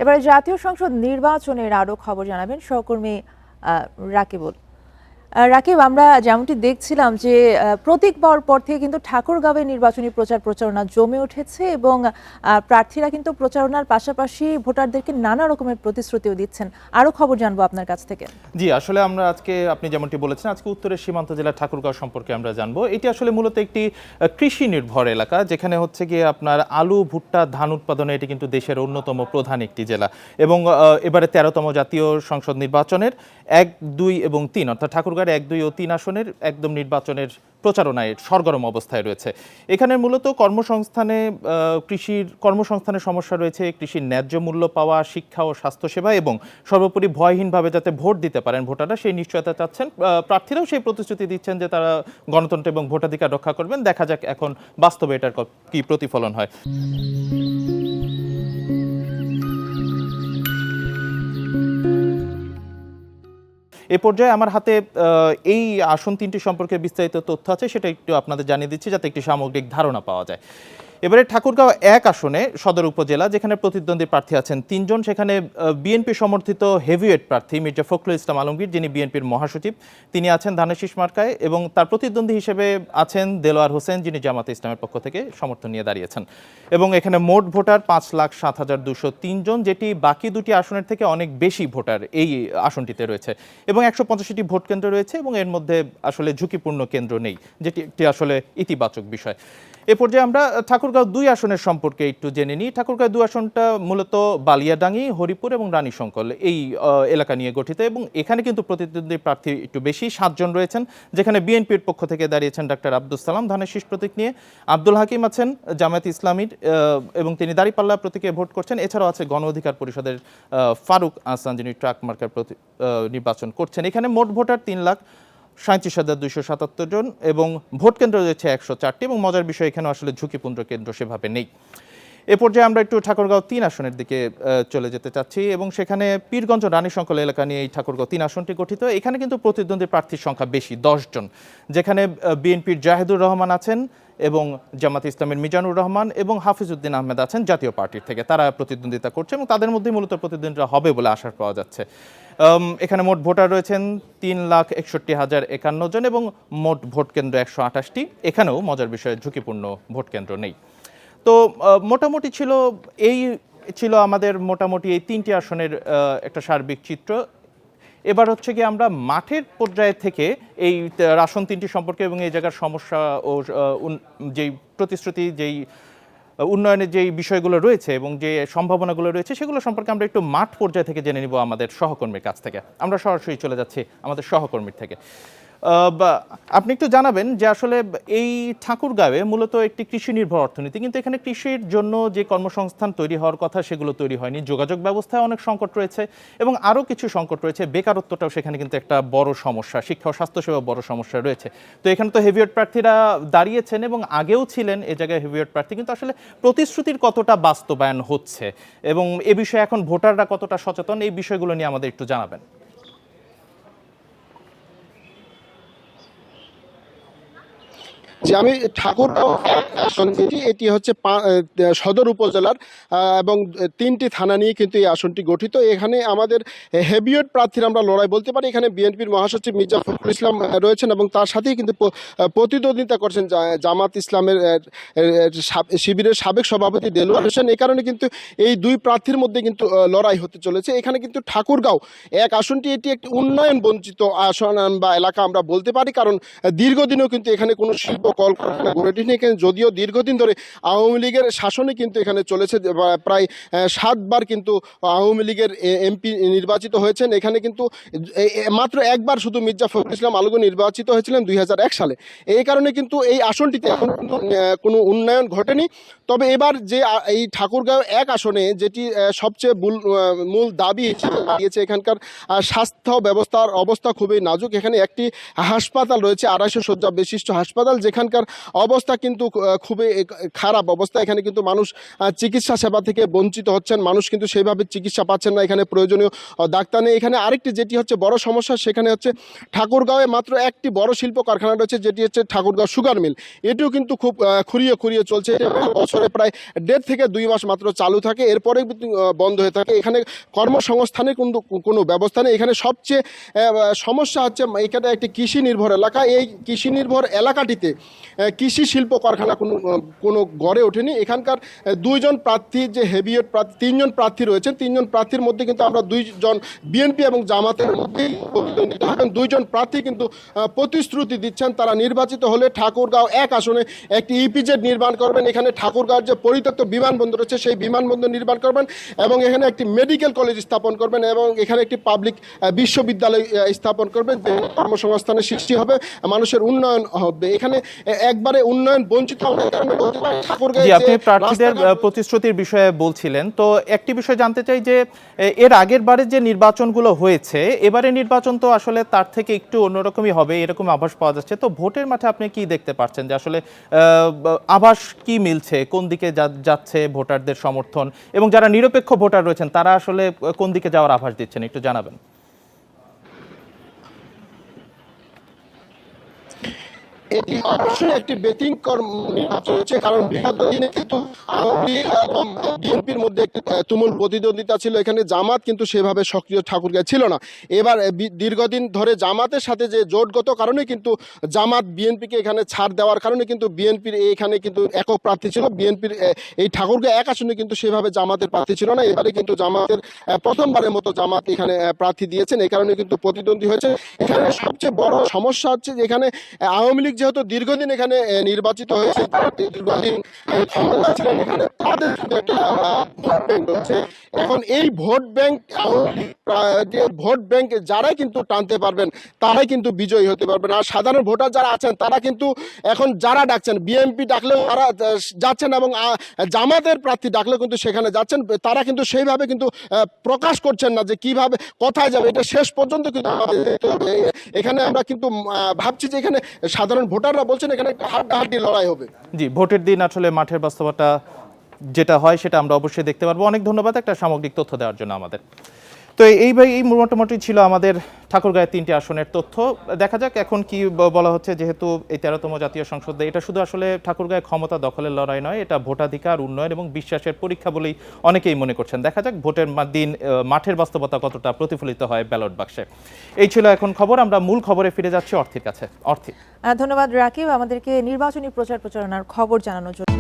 এবারে জাতীয় সংসদ নির্বাচনের আরো খবর জানাবেন সহকর্মী রাকিবুল। রাকিব, আমরা যেমনটি দেখছিলাম যে প্রতীক পাওয়ার পর থেকে কিন্তু ঠাকুরগাঁওয়ে নির্বাচনী প্রচারণা জমে উঠেছে এবং প্রার্থীরা কিন্তু প্রচারণার পাশাপাশি ভোটারদেরকে নানা রকমের প্রতিশ্রুতিও দিচ্ছেন। আরো খবর জানবো আপনার কাছ থেকে। জি, আসলে আমরা আজকে আপনি যেমনটি বলেছেন, আজকে উত্তরের সীমান্ত জেলা ঠাকুরগাঁও সম্পর্কে আমরা জানবো। এটি আসলে মূলত একটি কৃষি নির্ভর এলাকা, যেখানে হচ্ছে গিয়ে আপনার আলু, ভুট্টা, ধান উৎপাদনে এটি কিন্তু দেশের অন্যতম প্রধান একটি জেলা। এবং এবারে 13তম জাতীয় সংসদ নির্বাচনের 1, 2 এবং 3 অর্থাৎ ঠাকুরগাঁওয়ের 1, 2 ও 3 আসনের একদম নির্বাচনের প্রচারণায় সরগরম অবস্থায় রয়েছে। এখানে মূলত কৃষির কর্মসংস্থানের সমস্যা রয়েছে, কৃষির ন্যায্য মূল্য পাওয়া, শিক্ষা ও স্বাস্থ্যসেবা এবং সর্বোপরি ভয়হীনভাবে যাতে ভোট দিতে পারেন ভোটাররা, সেই নিশ্চয়তা চাচ্ছেন। প্রার্থীরাও সেই প্রতিশ্রুতি দিচ্ছেন যে তারা গণতন্ত্র এবং ভোটাধিকার রক্ষা করবেন। দেখা যাক এখন বাস্তবে এটার কি প্রতিফলন হয়। এ পর্যায়ে আমার হাতে এই আসন 3টি সম্পর্কে বিস্তারিত তথ্য আছে, সেটা একটু আপনাদের জানিয়ে দিচ্ছি যাতে একটি সামগ্রিক ধারণা পাওয়া যায়। এবারে ঠাকুরগাঁও 1 আসনে সদর উপজেলা, যেখানে প্রতিদ্বন্দ্বী প্রার্থী আছেন 3 জন। সেখানে বিএনপি সমর্থিত হেভিওয়েট প্রার্থী মির্জা ফখরুল ইসলাম আলমগীর, যিনি বিএনপির মহাসচিব, তিনি আছেন ধানের শীষ মার্কায়, এবং তার প্রতিদ্বন্দ্বী হিসেবে আছেন দেলোয়ার হোসেন, যিনি জামাতে ইসলামের পক্ষ থেকে সমর্থন নিয়ে দাঁড়িয়েছেন। এবং এখানে মোট ভোটার 5,07,203 জন, যেটি বাকি দুটি আসনের থেকে অনেক বেশি ভোটার এই আসনটিতে রয়েছে। এবং 185টি ভোট কেন্দ্র রয়েছে, এবং এর মধ্যে আসলে ঝুঁকিপূর্ণ কেন্দ্র নেই, যেটি একটি আসলে ইতিবাচক বিষয়। এ পর্যায়ে আমরা ঠাকুরগাঁও 2 আসনের সম্পর্কে একটু জেনে নিই। ঠাকুরগাঁও 2 আসনটা মূলত বালিয়াডাঙ্গি, হরিপুর এবং রানীশঙ্কল এই এলাকা নিয়ে গঠিত, এবং এখানে কিন্তু প্রতিদ্বন্দ্বী প্রার্থী একটু বেশি, 7 জন রয়েছেন। যেখানে বিএনপির পক্ষ থেকে দাঁড়িয়েছেন ডাক্তার আব্দুল সালাম ধানের শীষ প্রতীক নিয়ে, আব্দুল হাকিম আছেন জামায়াত ইসলামীর এবং তিনি দাঁড়িপাল্লা প্রতীকে ভোট করছেন। এছাড়াও আছে গণ অধিকার পরিষদের ফারুক আহসান, যিনি ট্রাক মার্কার নির্বাচন করছেন। এখানে মোট ভোটার 3,37,277 জন, এবং ভোট কেন্দ্র রয়েছে 104টি, এবং মজার বিষয় এখানে আসলে ঝুঁকিপূর্ণ কেন্দ্র সেভাবে নেই। এ পর্যায়ে আমরা একটু ঠাকুরগাঁও 3 আসনের দিকে চলে যেতে চাচ্ছি, এবং সেখানে পীরগঞ্জ রানীশঙ্কল এলাকা নিয়ে এই ঠাকুরগাঁও 3 আসনটি গঠিত। এখানে কিন্তু প্রতিদ্বন্দ্বী প্রার্থীর সংখ্যা বেশি, 10 জন। যেখানে বিএনপির জাহেদুর রহমান আছেন, এবং জামাত ইসলামের মিজানুর রহমান এবং হাফিজউদ্দিন আহমেদ আছেন জাতীয় পার্টির থেকে, তারা প্রতিদ্বন্দ্বিতা করছে, এবং তাদের মধ্যেই মূলত প্রতিদ্বন্দ্বীরা হবে বলে আশা পাওয়া যাচ্ছে। এখানে মোট ভোটার রয়েছেন 3,61,051 জন, এবং মোট ভোট কেন্দ্র 128টি। এখানেও মজার বিষয়ে ঝুঁকিপূর্ণ ভোট কেন্দ্র নেই। তো মোটামুটি ছিল আমাদের মোটামুটি এই 3টি আসনের একটা সার্বিক চিত্র। এবার হচ্ছে কি আমরা মাঠের পর্যায়ে থেকে এই আসন 3টি সম্পর্কে এবং এই জায়গার সমস্যা ও যেই প্রতিশ্রুতি, যেই উন্নয়নের যেই বিষয়গুলো রয়েছে এবং যে সম্ভাবনাগুলো রয়েছে, সেগুলো সম্পর্কে আমরা একটু মাঠ পর্যায় থেকে জেনে নিব আমাদের সহকর্মীর কাছ থেকে। আমরা সরাসরি চলে যাচ্ছি আমাদের সহকর্মীর থেকে। আপনি একটু জানাবেন যে আসলে এই ঠাকুরগাঁওয়ে মূলত একটি কৃষি নির্ভর অর্থনীতি, কিন্তু এখানে কৃষির জন্য যে কর্মসংস্থান তৈরি হওয়ার কথা সেগুলো তৈরি হয়নি, যোগাযোগ ব্যবস্থায় অনেক সংকট রয়েছে, এবং আরও কিছু সংকট রয়েছে, বেকারত্বটাও সেখানে কিন্তু একটা বড় সমস্যা, শিক্ষা ও স্বাস্থ্যসেবা বড় সমস্যা রয়েছে। তো এখানে তো হেভিওয়েট প্রার্থীরা দাঁড়িয়েছেন এবং আগেও ছিলেন এ জায়গায় হেভিওয়েট প্রার্থী, কিন্তু আসলে প্রতিশ্রুতির কতটা বাস্তবায়ন হচ্ছে এবং এ বিষয়ে এখন ভোটাররা কতটা সচেতন, এই বিষয়গুলো নিয়ে আমাদের একটু জানাবেন। যে আমি ঠাকুরগাঁও আসন যেটি, এটি হচ্ছে সদর উপজেলার এবং 3টি থানা নিয়ে কিন্তু এই আসনটি গঠিত। এখানে আমাদের হেভিওয়েট প্রার্থীর আমরা লড়াই বলতে পারি। এখানে বিএনপির মহাসচিব মির্জা ফখরুল ইসলাম রয়েছেন, এবং তার সাথেই কিন্তু প্রতিদ্বন্দ্বিতা করছেন জামাত ইসলামের শিবিরের সাবেক সভাপতি দেলোয়ার হোসেন। এই কারণে কিন্তু এই 2 প্রার্থীর মধ্যে কিন্তু লড়াই হতে চলেছে। এখানে কিন্তু ঠাকুরগাঁও 1 আসনটি এটি একটি উন্নয়ন বঞ্চিত আসন বা এলাকা আমরা বলতে পারি, কারণ দীর্ঘদিনও কিন্তু এখানে কোনো শিল্প কলকারখানা গড়ে ওঠেনি। এখানে যদিও দীর্ঘদিন ধরে আওয়ামী লীগের শাসনে কিন্তু এখানে চলেছে, প্রায় 7 বার কিন্তু আওয়ামী লীগের এমপি নির্বাচিত হয়েছেন। এখানে কিন্তু মাত্র 1 বার শুধু মির্জা ফখরুল ইসলাম আলমগীর নির্বাচিত হয়েছিলেন 2001 সালে। এই কারণে কিন্তু এই আসনটিতে এখন কোনো উন্নয়ন ঘটেনি। তবে এবার যে এই ঠাকুরগাঁও 1 আসনে যেটি সবচেয়ে মূল দাবি দিয়েছে, এখানকার স্বাস্থ্য ব্যবস্থার অবস্থা খুবই নাজুক। এখানে একটি হাসপাতাল রয়েছে, 250 শয্যা বিশিষ্ট হাসপাতাল, যেখানে এখানকার অবস্থা কিন্তু খুবই খারাপ অবস্থা। এখানে কিন্তু মানুষ চিকিৎসা সেবা থেকে বঞ্চিত হচ্ছেন, মানুষ কিন্তু সেইভাবে চিকিৎসা পাচ্ছেন না, এখানে প্রয়োজনীয় ডাক্তার নেই। এখানে আরেকটি যেটি হচ্ছে বড় সমস্যা, সেখানে হচ্ছে ঠাকুরগাঁওয়ে মাত্র একটি বড় শিল্প কারখানা রয়েছে, যেটি হচ্ছে ঠাকুরগাঁও সুগার মিল। এটিও কিন্তু খুব খুঁড়িয়ে চলছে, বছরে প্রায় 1.5 থেকে 2 মাস মাত্র চালু থাকে, এরপরে বন্ধ হয়ে থাকে। এখানে কর্মসংস্থানের কিন্তু কোনো ব্যবস্থা নেই। এখানে সবচেয়ে সমস্যা হচ্ছে এখানে একটি কৃষি নির্ভর এলাকা। এই কৃষি নির্ভর এলাকাটিতে কৃষি শিল্প কারখানা কোনো গড়ে ওঠেনি। এখানকার 2 জন প্রার্থী, যে হেভিওয়েট প্রার্থী 3 জন প্রার্থী রয়েছেন, 3 জন প্রার্থীর মধ্যে কিন্তু আমরা 2 জন বিএনপি এবং জামাতের মধ্যে 2 জন প্রার্থী কিন্তু প্রতিশ্রুতি দিচ্ছেন তারা নির্বাচিত হলে ঠাকুরগাঁও 1 আসনে একটি ইপিজেড নির্মাণ করবেন। এখানে ঠাকুরগাঁওর যে পরিত্যক্ত বিমানবন্দর রয়েছে সেই বিমানবন্দর নির্মাণ করবেন এবং এখানে একটি মেডিকেল কলেজ স্থাপন করবেন এবং এখানে একটি পাবলিক বিশ্ববিদ্যালয় স্থাপন করবেন। কর্মসংস্থানের সৃষ্টি হবে, মানুষের উন্নয়ন হবে। এখানে একবারে উন্নয়ন বঞ্চিত হবে। জি, আপনি প্রার্থীদের প্রতিশ্রুতির বিষয়ে বলছিলেন, তো একটি বিষয় জানতে চাই যে এর আগের বারে যে নির্বাচনগুলো হয়েছে, এবারে নির্বাচন তো আসলে তার থেকে একটু অন্যরকমই হবে এরকম আভাস পাওয়া যাচ্ছে। তো ভোটের মাঠে আপনি কি দেখতে পাচ্ছেন যে আসলে আভাস কি মিলছে, কোন দিকে যাচ্ছে ভোটারদের সমর্থন, এবং যারা নিরপেক্ষ ভোটার রয়েছেন তারা আসলে কোন দিকে যাওয়ার আভাস দিচ্ছেন, একটু জানাবেন। এটি অবশ্যই একটি ব্যতিক্রম নির্বাচন হচ্ছে, কারণ বিগত দিনে কিন্তু আওয়ামী লীগ এবং বিএনপির মধ্যে একটি তুমুল প্রতিদ্বন্দ্বিতা ছিল। এখানে জামাত কিন্তু সেভাবে সক্রিয় ঠাকুরগাঁও ছিল না। এবার দীর্ঘদিন ধরে জামাতের সাথে যে জোটগত কারণে কিন্তু জামাত বিএনপিকে এখানে ছাড় দেওয়ার কারণে কিন্তু বিএনপির এখানে কিন্তু একক প্রার্থী ছিল। বিএনপির এই ঠাকুরগাঁও 1 আসনে কিন্তু সেভাবে জামাতের প্রার্থী ছিল না। এবারে কিন্তু জামাতের প্রথমবারের মতো জামাত এখানে প্রার্থী দিয়েছেন, এই কারণে কিন্তু প্রতিদ্বন্দ্বী হয়েছে। এখানে সবচেয়ে বড় সমস্যা হচ্ছে যে এখানে আওয়ামী লীগ যেহেতু দীর্ঘদিন এখানে নির্বাচিত হয়েছে, দীর্ঘদিন ক্ষমতা ছিলেন, এখানে তাদের এখন এই ভোট ব্যাংক, যে ভোট ব্যাংক যারাই কিন্তু টানতে পারবেন তারাই কিন্তু বিজয়ী হতে পারবেন। আর সাধারণ ভোটার যারা আছেন তারা কিন্তু এখন যারা ডাকছেন, বিএনপি ডাকলেও তারা যাচ্ছেন এবং জামাতের প্রার্থী ডাকলেও কিন্তু সেখানে যাচ্ছেন। তারা কিন্তু সেইভাবে কিন্তু প্রকাশ করছেন না যে কিভাবে কোথায় যাবে, এটা শেষ পর্যন্ত কিন্তু আমাদের দেখতে হবে। এখানে আমরা কিন্তু ভাবছি যে এখানে সাধারণ ভোটাররা বলছেন এখানে একটা হাড্ডাহাড্ডি লড়াই হবে। জি, ভোটের দিন আসলে মাঠের বাস্তবতা যেটা হয় সেটা আমরা অবশ্যই দেখতে পারবো। অনেক ধন্যবাদ একটা সামগ্রিক তথ্য দেওয়ার জন্য আমাদের। তো এই মোটামুটি ছিল আমাদের ঠাকুরগাঁয়ের 3টি আসনের তথ্য। দেখা যাক এখন কি বলা হচ্ছে, যেহেতু এই 13তম জাতীয় সংসদে এটা শুধু আসলে ঠাকুরগাঁয়ে ক্ষমতা দখলের লড়াই নয়, এটা ভোটাধিকার, উন্নয়ন এবং বিশ্বাসের পরীক্ষা বলেই অনেকেই মনে করছেন। দেখা যাক ভোটের দিন মাঠের বাস্তবতা কতটা প্রতিফলিত হয় ব্যালট বাক্সে। এই ছিল এখন খবর। আমরা মূল খবরে ফিরে যাচ্ছি অর্থের কাছে। অর্থী, ধন্যবাদ রাকিব আমাদেরকে নির্বাচনী প্রচারণার খবর জানানোর জন্য।